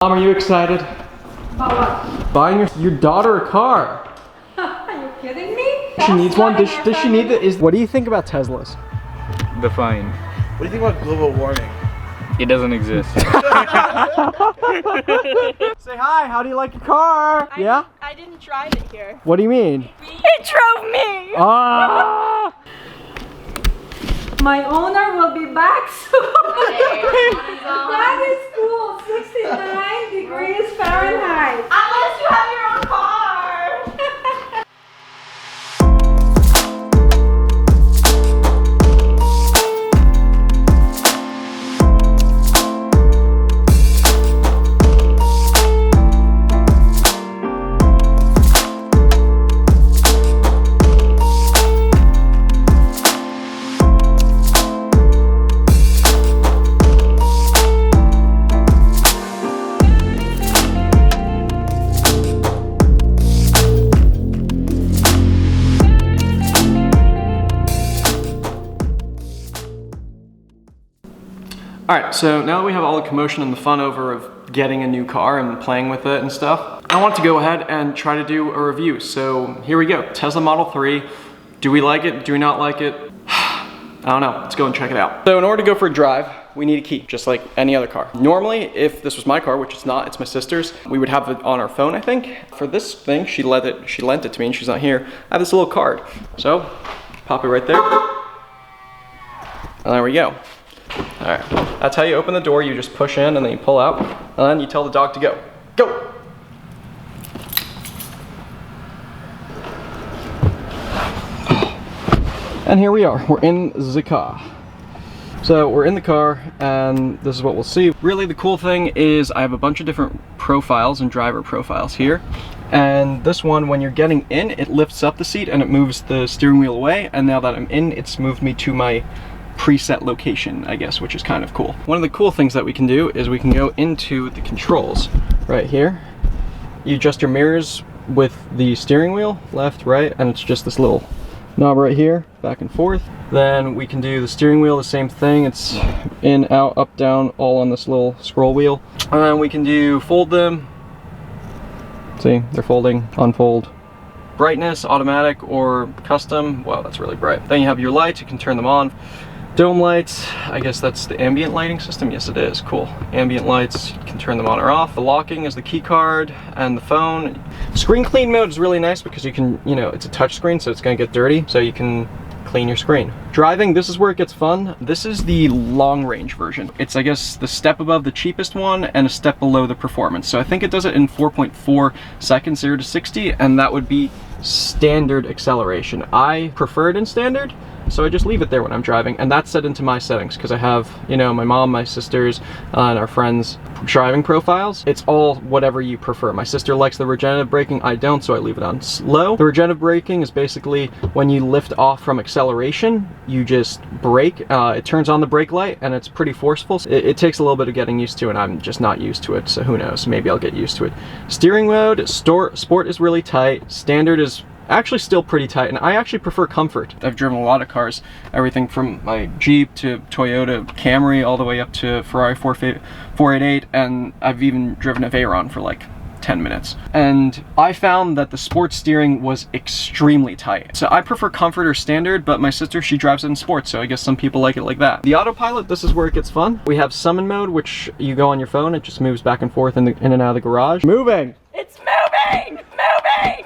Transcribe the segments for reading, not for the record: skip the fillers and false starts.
Mom, are you excited? About what? Buying your daughter a car. Are you kidding me? She needs one. Does she need it? What do you think about Teslas? The fine. What do you think about global warming? It doesn't exist. Say hi. How do you like your car? Yeah? I didn't drive it here. What do you mean? It drove me! Ah! My owner will be back soon. That is cool. 69 degrees Fahrenheit. Unless you have your own car. Alright, so now that we have all the commotion and the fun over of getting a new car and playing with it and stuff, I want to go ahead and try to do a review. So here we go, Tesla Model 3. Do we like it? Do we not like it? I don't know, let's go and check it out. So in order to go for a drive, we need a key, just like any other car. Normally, if this was my car, which it's not, it's my sister's, we would have it on our phone, I think. For this thing, she lent it to me and she's not here. I have this little card. So, pop it right there. And there we go. All right, that's how you open the door. You just push in and then you pull out, and then you tell the dog to go. Go! And here we are, we're in the car. So we're in the car and this is what we'll see. Really the cool thing is I have a bunch of different profiles and driver profiles here. And this one, when you're getting in, it lifts up the seat and it moves the steering wheel away. And now that I'm in, it's moved me to my preset location, I guess, which is kind of cool. One of the cool things that we can do is we can go into the controls right here. You adjust your mirrors with the steering wheel, left, right, and it's just this little knob right here, back and forth. Then we can do the steering wheel, the same thing. It's in, out, up, down, all on this little scroll wheel. And then we can do fold them. See, they're folding, unfold. Brightness, automatic or custom. Wow, that's really bright. Then you have your lights, you can turn them on. Dome lights, I guess that's the ambient lighting system. Yes, it is. Cool. Ambient lights, you can turn them on or off. The locking is the key card and the phone. Screen clean mode is really nice because you can, you know, it's a touch screen, so it's going to get dirty, so you can clean your screen. Driving, this is where it gets fun. This is the long range version. It's, I guess, the step above the cheapest one and a step below the performance. So I think it does it in 4.4 seconds, 0 to 60, and that would be standard acceleration. I prefer it in standard, so I just leave it there when I'm driving, and that's set into my settings because I have, you know, my mom, my sisters, and our friends' driving profiles. It's all whatever you prefer. My sister likes the regenerative braking, I don't, so I leave it on slow. The regenerative braking is basically when you lift off from acceleration, you just brake. It turns on the brake light, and it's pretty forceful. It takes a little bit of getting used to, and I'm just not used to it, so who knows, maybe I'll get used to it. Steering mode, sport is really tight, standard is actually still pretty tight, and I actually prefer comfort. I've driven a lot of cars, everything from my Jeep to Toyota Camry all the way up to Ferrari 488, and I've even driven a Veyron for like 10 minutes. And I found that the sports steering was extremely tight. So I prefer comfort or standard, but my sister, she drives it in sports, so I guess some people like it like that. The autopilot, this is where it gets fun. We have summon mode, which you go on your phone, it just moves back and forth in and out of the garage. Moving! It's moving! Moving! Moving!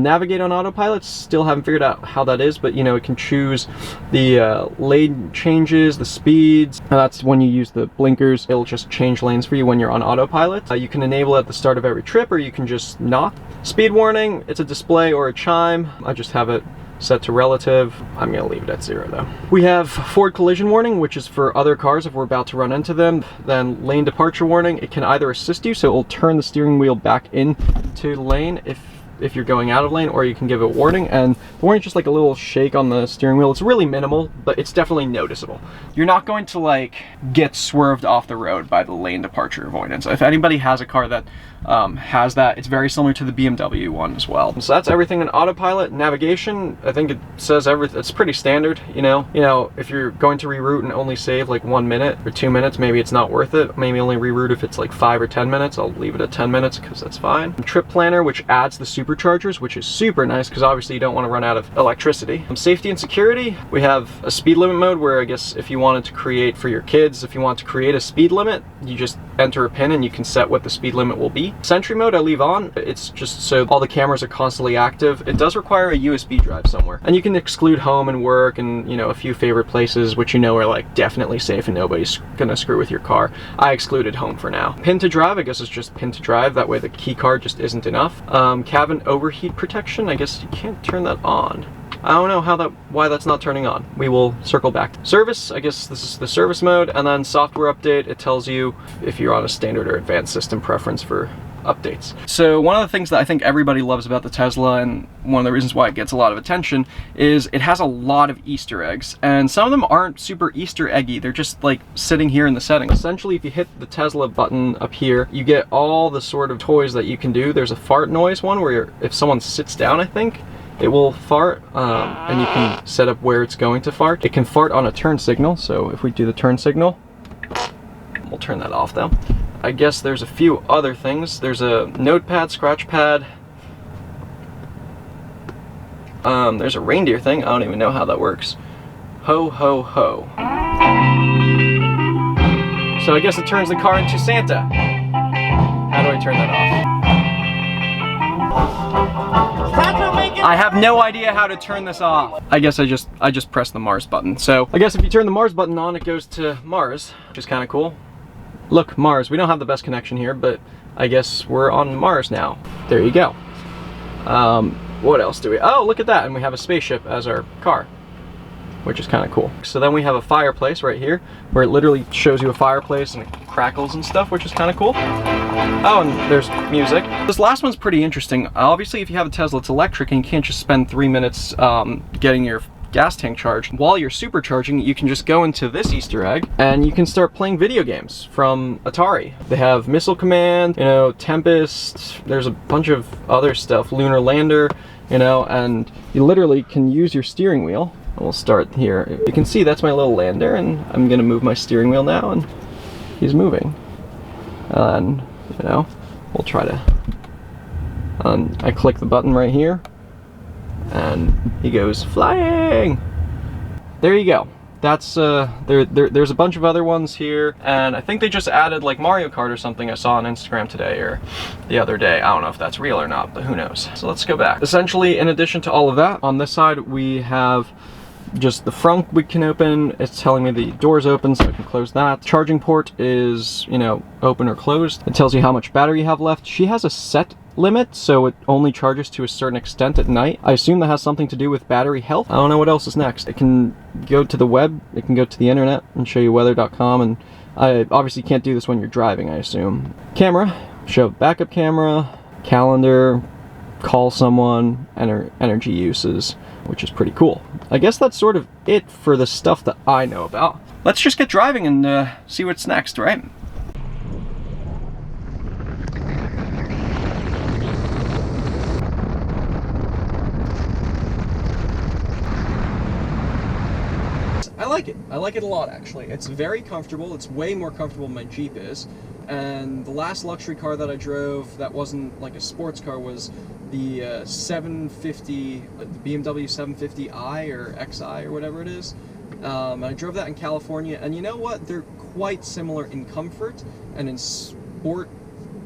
Navigate on autopilot, still haven't figured out how that is, but you know, it can choose the lane changes, the speeds, and that's when you use the blinkers. It'll just change lanes for you when you're on autopilot. You can enable it at the start of every trip, or you can just not. Speed warning, it's a display or a chime. I just have it set to relative. I'm gonna leave it at 0 though. We have forward collision warning, which is for other cars if we're about to run into them. Then lane departure warning, it can either assist you, so it will turn the steering wheel back into the lane if if you're going out of lane, or you can give a warning, and the warning is just like a little shake on the steering wheel. It's really minimal, but it's definitely noticeable. You're not going to like get swerved off the road by the lane departure avoidance. If anybody has a car that has that, it's very similar to the BMW one as well. So that's everything in autopilot. Navigation, I think it says everything. It's pretty standard, you know, if you're going to reroute and only save like 1 minute or 2 minutes, maybe it's not worth it. Maybe only reroute if it's like 5 or 10 minutes. I'll leave it at 10 minutes because that's fine. Trip planner, which adds the superchargers, which is super nice because obviously you don't want to run out of electricity. Safety and security, we have a speed limit mode where I guess if you wanted to create for your kids, if you want to create a speed limit, you just enter a pin and you can set what the speed limit will be. Sentry mode I leave on. It's just so all the cameras are constantly active. It does require a USB drive somewhere. And you can exclude home and work and, you know, a few favorite places which you know are like definitely safe and nobody's gonna screw with your car. I excluded home for now. Pin to drive, I guess it's just pin to drive. That way the key card just isn't enough. Cabin overheat protection, I guess you can't turn that on. I don't know why that's not turning on. We will circle back. Service, I guess this is the service mode, and then software update, it tells you if you're on a standard or advanced system preference for updates. So one of the things that I think everybody loves about the Tesla, and one of the reasons why it gets a lot of attention, is it has a lot of Easter eggs, and some of them aren't super Easter eggy. They're just like sitting here in the settings. Essentially, if you hit the Tesla button up here, you get all the sort of toys that you can do. There's a fart noise one where if someone sits down, I think, it will fart, and you can set up where it's going to fart. It can fart on a turn signal, so if we do the turn signal, we'll turn that off though. I guess there's a few other things. There's a notepad, scratch pad. There's a reindeer thing. I don't even know how that works. Ho, ho, ho. So I guess it turns the car into Santa. How do I turn that off? I have no idea how to turn this off. I guess I just pressed the Mars button. So I guess if you turn the Mars button on, it goes to Mars, which is kind of cool. Look, Mars. We don't have the best connection here, but I guess we're on Mars now. There you go. What else do we? Oh, look at that, and we have a spaceship as our car, which is kind of cool. So then we have a fireplace right here, where it literally shows you a fireplace and it crackles and stuff, which is kind of cool. Oh, and there's music. This last one's pretty interesting. Obviously, if you have a Tesla, it's electric, and you can't just spend 3 minutes getting your gas tank charged. While you're supercharging, you can just go into this Easter egg and you can start playing video games from Atari. They have Missile Command, you know, Tempest, there's a bunch of other stuff, Lunar Lander, you know, and you literally can use your steering wheel. We'll start here. You can see that's my little lander, and I'm gonna move my steering wheel now, and he's moving. And, you know, we'll try to, I click the button right here, and he goes flying. There you go. That's there's a bunch of other ones here, and I think they just added like Mario Kart or something I saw on Instagram today or the other day. I don't know if that's real or not, but who knows. So let's go back. Essentially, in addition to all of that, on this side we have just the front we can open. It's telling me the door's open, so I can close that. Charging port is, you know, open or closed. It tells you how much battery you have left. She has a set limit, so it only charges to a certain extent at night. I assume that has something to do with battery health. I don't know what else is next. It can go to the web, it can go to the internet and show you weather.com, and I obviously can't do this when you're driving, I assume. Camera, show backup camera, calendar, call someone, enter energy uses, which is pretty cool. I guess that's sort of it for the stuff that I know about. Let's just get driving and see what's next, right? I like it. I like it a lot, actually. It's very comfortable. It's way more comfortable than my Jeep is. And the last luxury car that I drove that wasn't like a sports car was the 750, the BMW 750i or XI or whatever it is. I drove that in California, and you know what? They're quite similar in comfort and in sport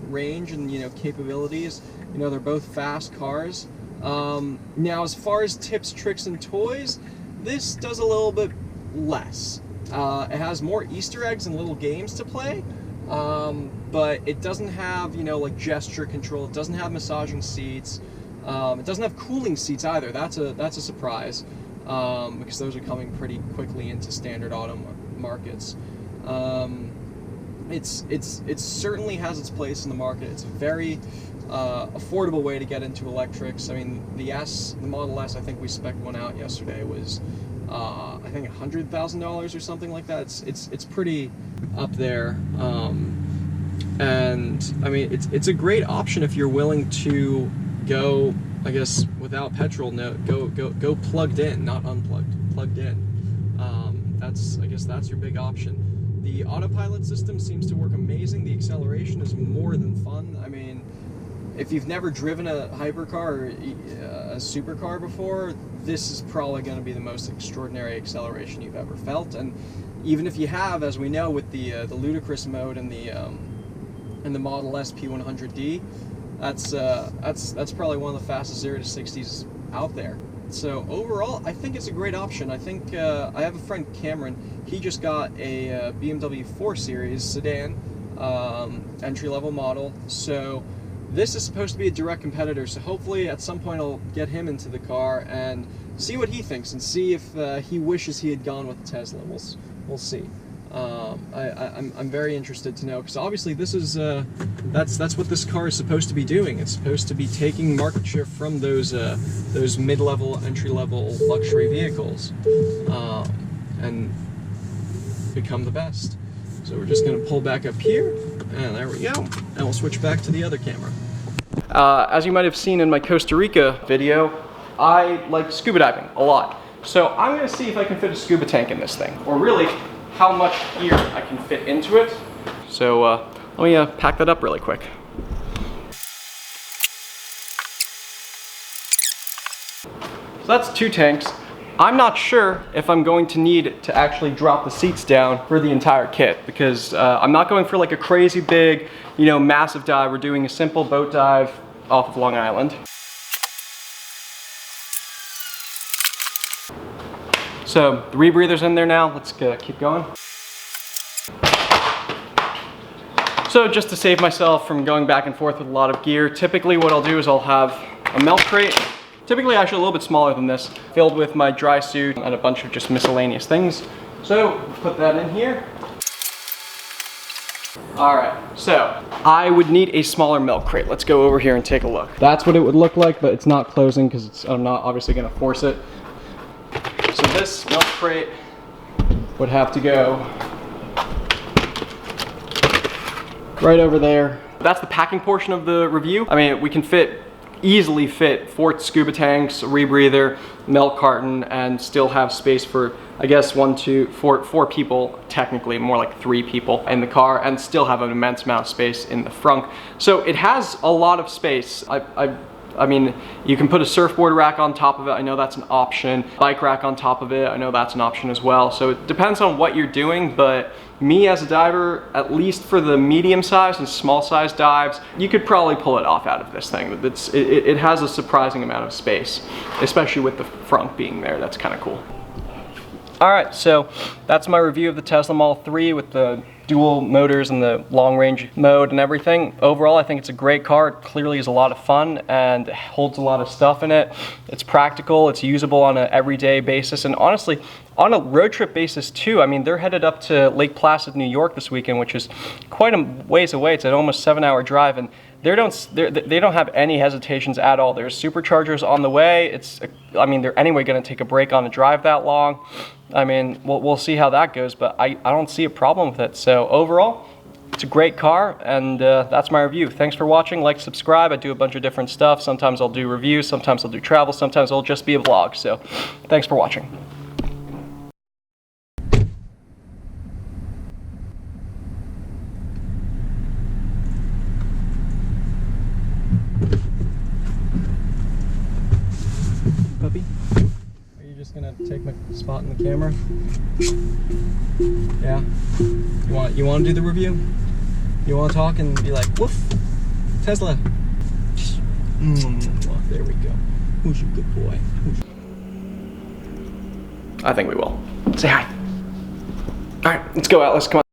range and, you know, capabilities. You know, they're both fast cars. Now, as far as tips, tricks, and toys, this does a little bit less. It has more Easter eggs and little games to play, but it doesn't have, you know, like gesture control. It doesn't have massaging seats. It doesn't have cooling seats either. That's a surprise, because those are coming pretty quickly into standard auto markets. it certainly has its place in the market. It's a very affordable way to get into electrics. I mean, the Model S, I think we spec'd one out yesterday, was I think $100,000 or something like that. It's pretty up there, and I mean it's a great option if you're willing to go, I guess, without petrol. No, go plugged in, not unplugged, plugged in. I guess that's your big option. The autopilot system seems to work amazing. The acceleration is more than fun. I mean, if you've never driven a hypercar or a supercar before, this is probably going to be the most extraordinary acceleration you've ever felt. And even if you have, as we know with the ludicrous mode and the Model S P100D, that's probably one of the fastest 0 to 60s out there. So overall, I think it's a great option. I think I have a friend, Cameron. He just got a BMW 4 Series sedan, entry-level model. So this is supposed to be a direct competitor. So hopefully at some point I'll get him into the car and see what he thinks and see if he wishes he had gone with the Tesla. We'll see. I'm very interested to know, because obviously this is that's what this car is supposed to be doing. It's supposed to be taking market share from those mid-level, entry-level luxury vehicles, and become the best. So we're just going to pull back up here, and there we go, and we'll switch back to the other camera. As you might have seen in my Costa Rica video, I like scuba diving a lot. So I'm going to see if I can fit a scuba tank in this thing, or really how much gear I can fit into it. So let me pack that up really quick. So that's 2 tanks. I'm not sure if I'm going to need to actually drop the seats down for the entire kit, because I'm not going for like a crazy big, massive dive. We're doing a simple boat dive off of Long Island. So the rebreather's in there now. Let's keep going. So just to save myself from going back and forth with a lot of gear, typically what I'll do is I'll have a milk crate, typically actually a little bit smaller than this, filled with my dry suit and a bunch of just miscellaneous things. So put that in here. All right, so I would need a smaller milk crate. Let's go over here and take a look. That's what it would look like, but it's not closing because I'm not obviously gonna force it. So this milk crate would have to go right over there. That's the packing portion of the review. I mean, we can easily fit 4 scuba tanks, a rebreather, milk carton, and still have space for, I guess, 1, 2, 4 people, technically more like 3 people in the car, and still have an immense amount of space in the front. So it has a lot of space. I mean, you can put a surfboard rack on top of it. I know that's an option. Bike rack on top of it. I know that's an option as well. So it depends on what you're doing, but me as a diver, at least for the medium size and small size dives, you could probably pull it off out of this thing. It has a surprising amount of space, especially with the front being there. That's kind of cool. All right, so that's my review of the Tesla Model 3 with the dual motors and the long range mode and everything. Overall, I think it's a great car. It clearly is a lot of fun and holds a lot of stuff in it. It's practical, it's usable on an everyday basis, and honestly, on a road trip basis too. I mean, they're headed up to Lake Placid, New York this weekend, which is quite a ways away. It's an almost 7-hour drive, and they don't have any hesitations at all. There's superchargers on the way. I mean, they're anyway going to take a break on the drive that long. I mean, we'll see how that goes, but I don't see a problem with it. So overall, it's a great car, and that's my review. Thanks for watching. Like, subscribe. I do a bunch of different stuff. Sometimes I'll do reviews, sometimes I'll do travel, sometimes it'll just be a vlog. So thanks for watching. Puppy, are you just gonna take my spot in the camera? Yeah. You want to do the review? You want to talk and be like, woof, Tesla. There we go. Who's your good boy? I think we will. Say hi. All right, let's go out. Let's come on.